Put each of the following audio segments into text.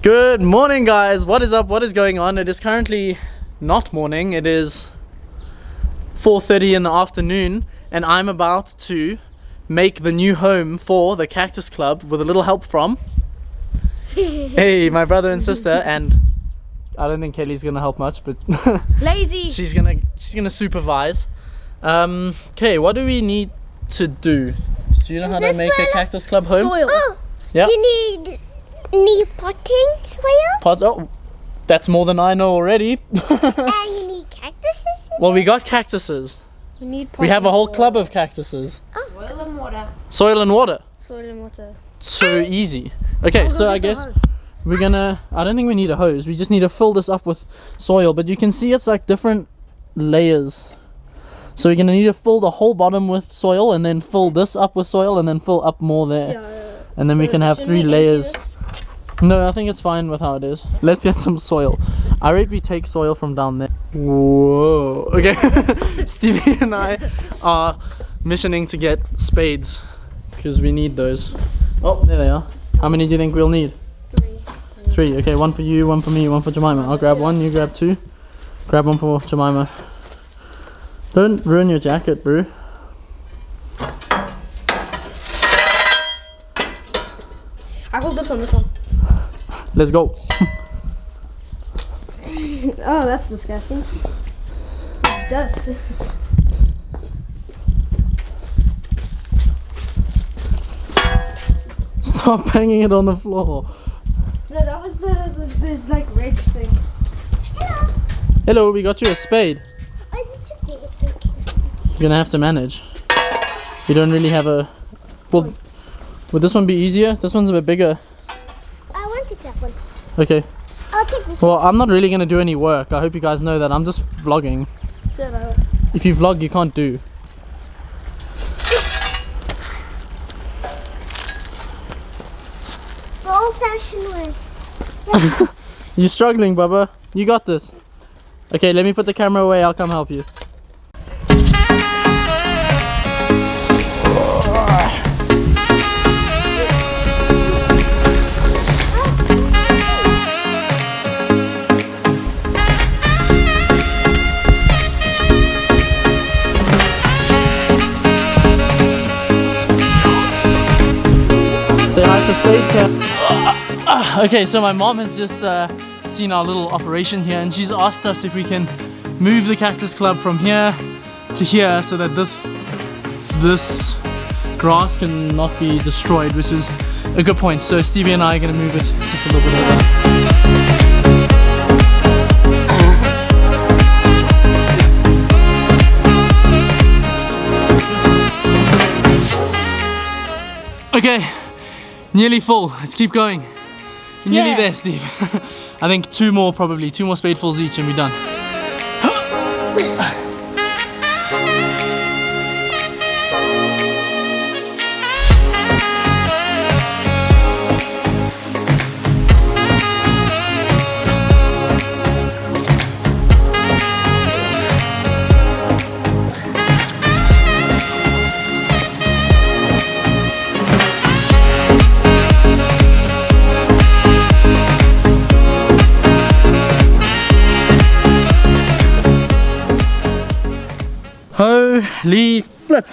Good morning, guys. What is up? What is going on? It is currently not morning. It is 4:30 in the afternoon, and I'm about to make the new home for the Cactus Club with a little help from hey, my brother and sister, and I don't think Kelly's gonna help much, but lazy. She's gonna supervise. Okay, what do we need to do? Do you know how to make a Cactus Club home? Soil. Oh, Yeah. You need potting soil. Pots. Oh, that's more than I know already. And you need cactuses. Well, we got cactuses. We have a whole club of cactuses. Soil and water. Soil and water. Soil and water. So easy. Okay, so I guess we're gonna, I don't think we need a hose. We just need to fill this up with soil. But you can see it's like different layers. So we're gonna need to fill the whole bottom with soil, and then fill this up with soil, and then fill up more there. And then we can have 3 layers. No, I think it's fine with how it is. Let's get some soil. I rate we take soil from down there. Whoa. Okay. Stevie and I are missioning to get spades because we need those. Oh, there they are. How many do you think we'll need? 3. Okay, 1 for you, 1 for me, 1 for Jemima. I'll grab 1, you grab 2. Grab 1 for Jemima. Don't ruin your jacket, bro. I hold this one. Let's go. Oh, that's disgusting. Dust. Stop banging it on the floor. No, that was there's like ridge things. Hello. Hello, we got you a spade. Oh, is it too big? Okay. You're gonna have to manage. You don't really have a... Well, would this one be easier? This one's a bit bigger. I want to take that one. Okay. I'll take this Well, I'm not really gonna do any work. I hope you guys know that. I'm just vlogging. Shut up. If you vlog, you can't do. The old-fashioned way. You're struggling, Bubba. You got this. Okay, let me put the camera away. I'll come help you. Say hi to Spade Cam. Okay, so my mom has just seen our little operation here, and she's asked us if we can move the Cactus Club from here to here so that this grass can not be destroyed, which is a good point. So Stevie and I are going to move it just a little bit over. Okay, nearly full. Let's keep going. We're nearly there, Steve. I think 2 more probably. 2 more spadefuls each and we're done. Holy flip!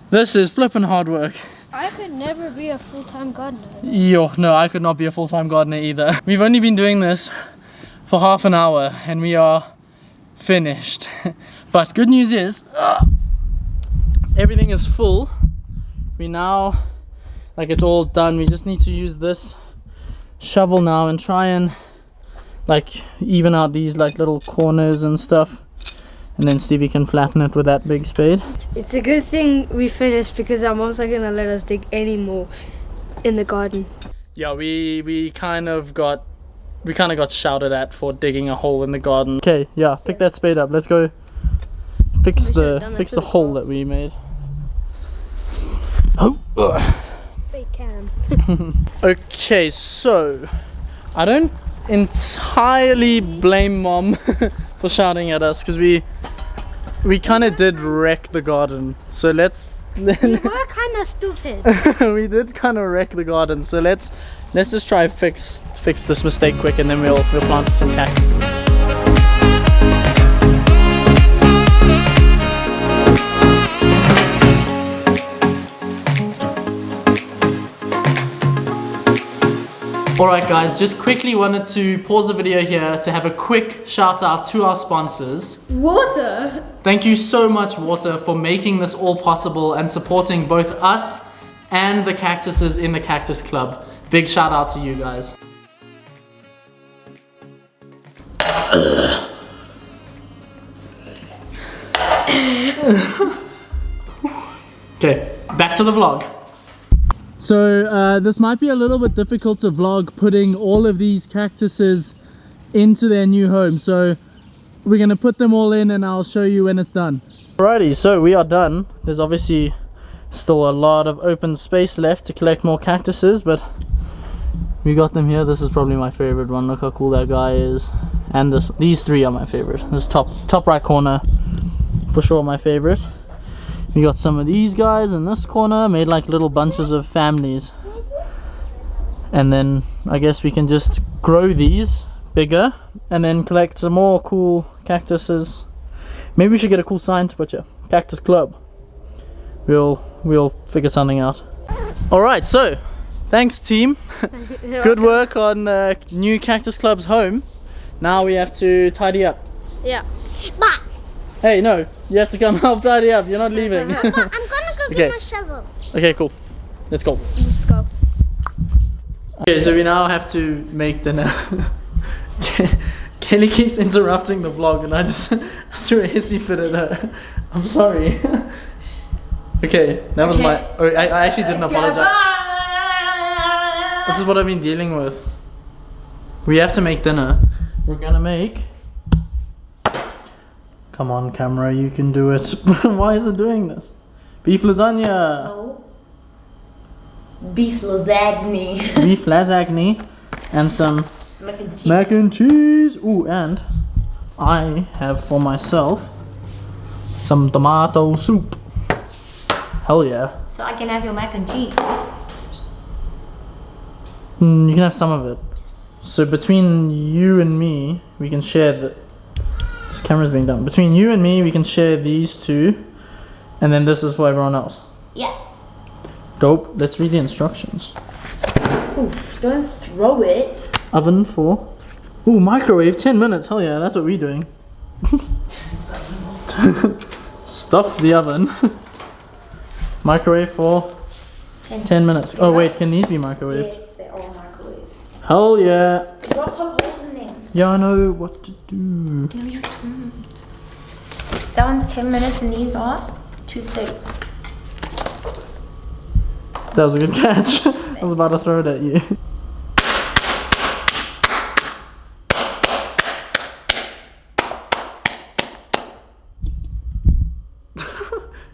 This is flipping hard work. I could never be a full-time gardener. Yo, no, I could not be a full-time gardener either. We've only been doing this for half an hour and we are finished. But good news is, everything is full. We now, like it's all done. We just need to use this shovel now and try and like even out these like little corners and stuff. And then Stevie can flatten it with that big spade. It's a good thing we finished because our mom's not gonna let us dig any more in the garden. Yeah, we kind of got shouted at for digging a hole in the garden. Okay, yeah, pick that spade up. Let's go fix the hole that we made. Oh. Spade can. Okay, so I don't entirely blame Mom for shouting at us because we kind of did wreck the garden. So let's We were kind of stupid. We did kind of wreck the garden, so let's just try fix this mistake quick, and then we'll plant some cactus. Alright guys, just quickly wanted to pause the video here to have a quick shout out to our sponsors. Water. Thank you so much, Water, for making this all possible and supporting both us and the cactuses in the Cactus Club. Big shout out to you guys. Okay, back to the vlog. So this might be a little bit difficult to vlog putting all of these cactuses into their new home. So we're gonna put them all in and I'll show you when it's done. Alrighty, so we are done. There's obviously still a lot of open space left to collect more cactuses, but we got them here. This is probably my favorite one. Look how cool that guy is. And these three are my favorite. This top right corner, for sure my favorite. We got some of these guys in this corner, made like little bunches of families. And then I guess we can just grow these bigger and then collect some more cool cactuses. Maybe we should get a cool sign to put here. Cactus Club. We'll figure something out. Alright, so thanks team. Good work on new Cactus Club's home. Now we have to tidy up. Yeah. But Hey, no, you have to come help tidy up. You're not leaving. I'm gonna go Okay. get my shovel. Okay, cool. Let's go. Let's go. Okay, so we now have to make dinner. Kelly keeps interrupting the vlog and I just threw a hissy fit at her. I'm sorry. Okay, that was my... Oh, I actually didn't apologize. This is what I've been dealing with. We have to make dinner. We're gonna make... Come on, camera, you can do it. Why is it doing this? Beef lasagna. Oh. Beef lasagna. Beef lasagna. And some Mac and cheese. mac and cheese. Ooh, and I have for myself some tomato soup. Hell yeah. So I can have your mac and cheese. You can have some of it. So between you and me, we can share the... This camera's being done. Between you and me, we can share these two. And then this is for everyone else. Yeah. Dope. Let's read the instructions. Oof, don't throw it. Oven for... Ooh, microwave, 10 minutes. Hell yeah, that's what we're doing. Stuff the oven. Microwave for 10 minutes. Oh wait, can these be microwaved? Yes, they are microwave. Hell yeah. Don't poke holes in them. Yeah, I know what to do. No, you don't. That one's 10 minutes and these are 2:30. That was a good catch. I was about to throw it at you.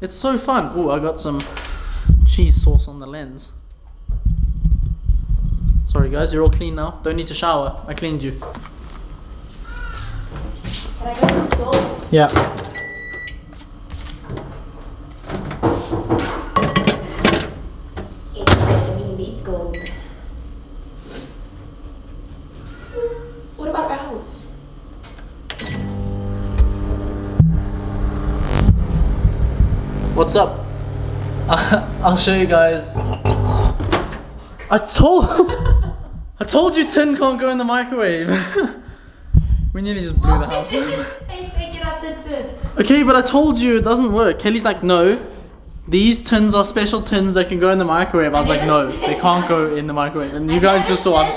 It's so fun. Oh, I got some cheese sauce on the lens. Sorry guys, you're all clean now. Don't need to shower. I cleaned you. Can I go to the store? Yeah. It's vitamin B gold. What about owls? What's up? I'll show you guys. I told you tin can't go in the microwave. We nearly just blew the house. Hey, take it out the tin. Okay, but I told you it doesn't work. Kelly's like, no. These tins are special tins that can go in the microwave. I was like, no, they can't go in the microwave. And you guys just saw. I'm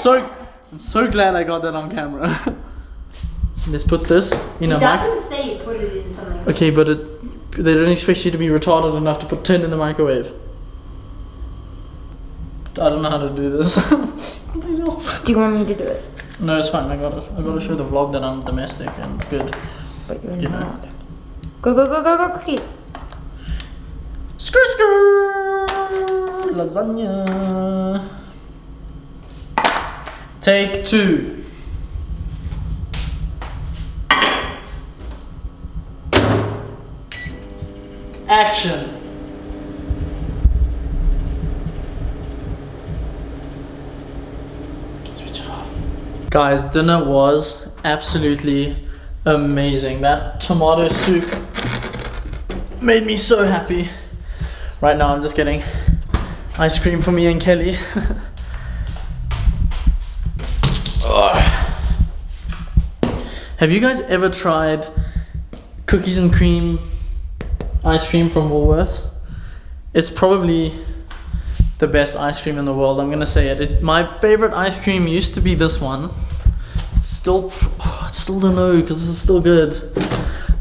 so glad I got that on camera. Let's put this in It a doesn't say you put it in something. Okay, but they don't expect you to be retarded enough to put tin in the microwave. I don't know how to do this. Please help. Do you want me to do it? No, it's fine. I got it. I got to show the vlog that I'm domestic and good. But you're You know. not. Go, quickly. Skr lasagna. Take 2. Action. Guys, dinner was absolutely amazing. That tomato soup made me so happy. Right now I'm just getting ice cream for me and Kelly. Have you guys ever tried cookies and cream ice cream from Woolworths? It's probably the best ice cream in the world. I'm gonna say it. My favorite ice cream used to be this one. It's still, I still don't know because it's still good.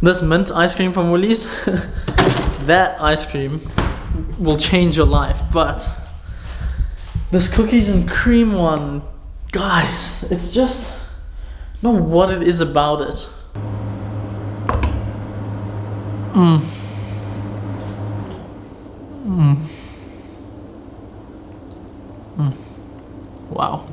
This mint ice cream from Woolies, that ice cream will change your life. But this cookies and cream one, guys, it's just, I don't know what it is about it. Wow.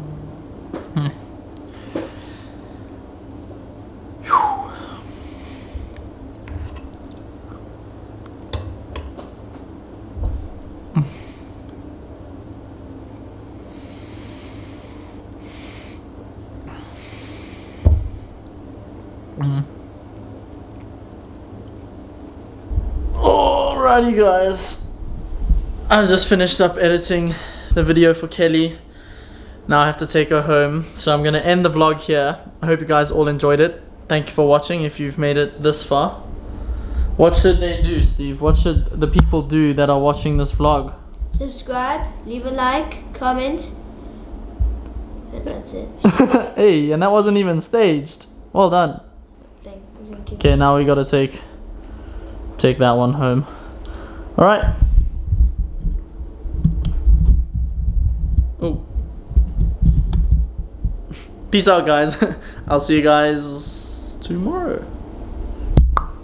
Alrighty guys, I just finished up editing the video for Kelly. Now I have to take her home, so I'm gonna end the vlog here. I hope you guys all enjoyed it. Thank you for watching if you've made it this far. What should they do, Steve? What should the people do that are watching this vlog? Subscribe, leave a like, comment, and that's it. Hey, and that wasn't even staged. Well done. Thank you. Okay, now we gotta take that one home. Alright. Oh. Peace out, guys. I'll see you guys tomorrow.